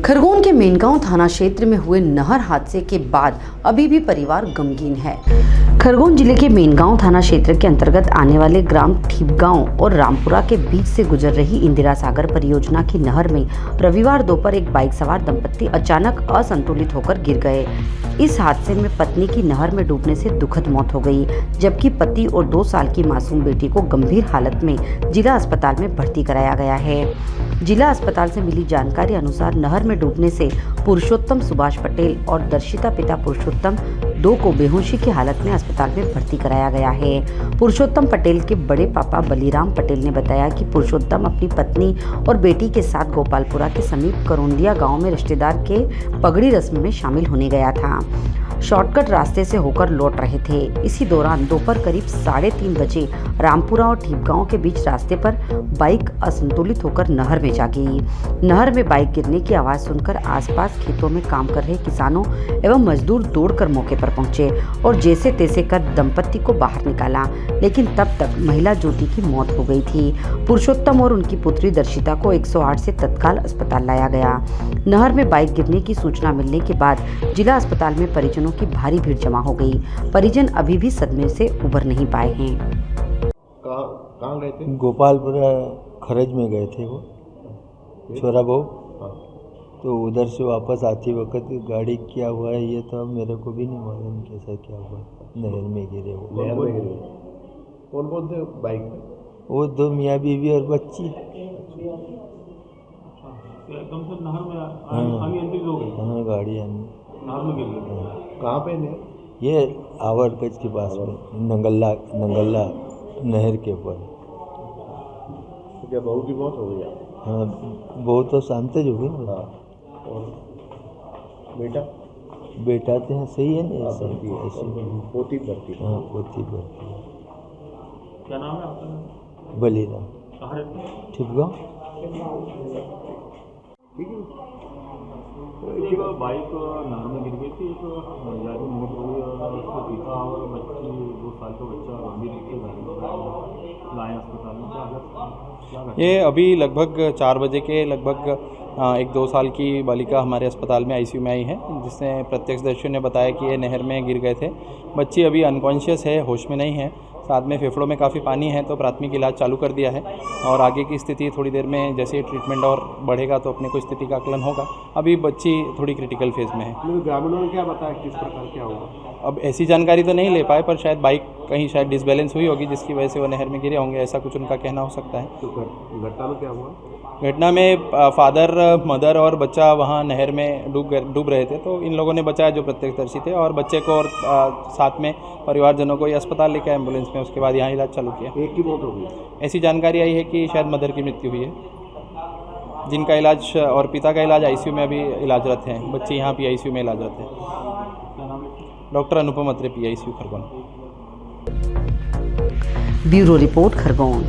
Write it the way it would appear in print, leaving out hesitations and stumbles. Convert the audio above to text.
खरगोन के मेनगांव थाना क्षेत्र में हुए नहर हादसे के बाद अभी भी परिवार गमगीन है। खरगोन जिले के मेनगांव थाना क्षेत्र के अंतर्गत आने वाले ग्राम ठीपगांव और रामपुरा के बीच से गुजर रही इंदिरा सागर परियोजना की नहर में रविवार दोपहर एक बाइक सवार दंपत्ति अचानक असंतुलित होकर गिर गए। इस हादसे में पत्नी की नहर में डूबने से दुखद मौत हो गई, जबकि पति और 2 साल की मासूम बेटी को गंभीर हालत में जिला अस्पताल में भर्ती कराया गया है। जिला अस्पताल से मिली जानकारी अनुसार नहर में डूबने से पुरुषोत्तम सुभाष पटेल और दर्शिता पिता पुरुषोत्तम 2 को बेहोशी की हालत में अस्पताल में भर्ती कराया गया है। पुरुषोत्तम पटेल के बड़े पापा बलीराम पटेल ने बताया कि पुरुषोत्तम अपनी पत्नी और बेटी के साथ गोपालपुरा के समीप करोंदिया गांव में रिश्तेदार के पगड़ी रस्म में शामिल होने गया था। शॉर्टकट रास्ते से होकर लौट रहे थे। इसी दौरान दोपहर करीब 3:30 बजे रामपुरा और ठीपगांव के बीच रास्ते पर बाइक असंतुलित होकर नहर में जा गिरी। नहर में बाइक गिरने की आवाज सुनकर आसपास खेतों में काम कर रहे किसानों एवं मजदूर दौड़कर मौके पर पहुंचे और जैसे तैसे कर दंपत्ति को बाहर निकाला, लेकिन तब तक महिला ज्योति की मौत हो गई थी। पुरुषोत्तम और उनकी पुत्री दर्शिता को 108 से तत्काल अस्पताल लाया गया। नहर में बाइक गिरने की सूचना मिलने के बाद जिला अस्पताल में परिजनों की भारी भीड़ जमा हो गई। परिजन अभी भी सदमे से उबर नहीं पाए हैं। कहाँ गए थे? गोपालपुरा खरज में गए थे वो छोरा बहू। तो उधर से वापस आते वक्त गाड़ी क्या हुआ है ये तो अब मेरे को भी नहीं मालूम कैसा क्या हुआ। नहर में गिरे वो। नहर में गिरे। कौन कौन थे बाइक में? वो 2 मियाँ बीवी और बच्ची। एकदम से नहर में आनी एंट्री हो गई। हाँ, गाड़ी नहर में गिर गई। कहाँ पे नहर? ये आवरकच के पास में नंगल्ला नहर के ऊपर। तो क्या बहू की मौत हो गई? हाँ, बहुत तो शांत हो गई। हाँ। और बेटा तो हैं सही है ना, ऐसे पोती भर्ती। हाँ, पोती भर्ती। क्या नाम है आपका? बलीराम। कहाँ रहते हैं? ठीपगांव। ठीक है। एक बाइक नहर में गिर गई थी, एक महिला की मौत हो गई और उसके पिता और बच्ची 2 साल का बच्चा गंभीर रूप से घायल लाए अस्पताल में। ये अभी लगभग 4 बजे के लगभग 1-2 साल की बालिका हमारे अस्पताल में आईसीयू में आई है, जिसने प्रत्यक्षदर्शियों ने बताया कि ये नहर में गिर गए थे। बच्ची अभी अनकॉन्शियस है, होश में नहीं है, साथ में फेफड़ों में काफ़ी पानी है, तो प्राथमिक इलाज चालू कर दिया है और आगे की स्थिति थोड़ी देर में जैसे ट्रीटमेंट और बढ़ेगा तो अपने को स्थिति का आकलन होगा। अभी बच्ची थोड़ी क्रिटिकल फेज में है। ग्रामीणों ने क्या बताया किस प्रकार क्या होगा? अब ऐसी जानकारी तो नहीं ले पाए, पर शायद बाइक कहीं शायद डिसबैलेंस हुई होगी जिसकी वजह से वो नहर में गिरे होंगे, ऐसा कुछ उनका कहना हो सकता है। तो घटना में क्या हुआ? घटना में फादर, मदर और बच्चा वहाँ नहर में डूब रहे थे, तो इन लोगों ने बचाया जो प्रत्यक्षदर्शी थे, और बच्चे को और साथ में परिवारजनों को ये अस्पताल लेके आए एम्बुलेंस में। उसके बाद यहाँ इलाज चालू किया। एक की मौत हो गई। ऐसी जानकारी आई है कि शायद मदर की मृत्यु हुई है, जिनका इलाज और पिता का इलाज आईसीयू में अभी इलाजरत हैं। बच्चे यहाँ PICU में इलाजरत हैं। डॉक्टर अनुपम अत्रे PICU Khargone. Bureau report Khargone.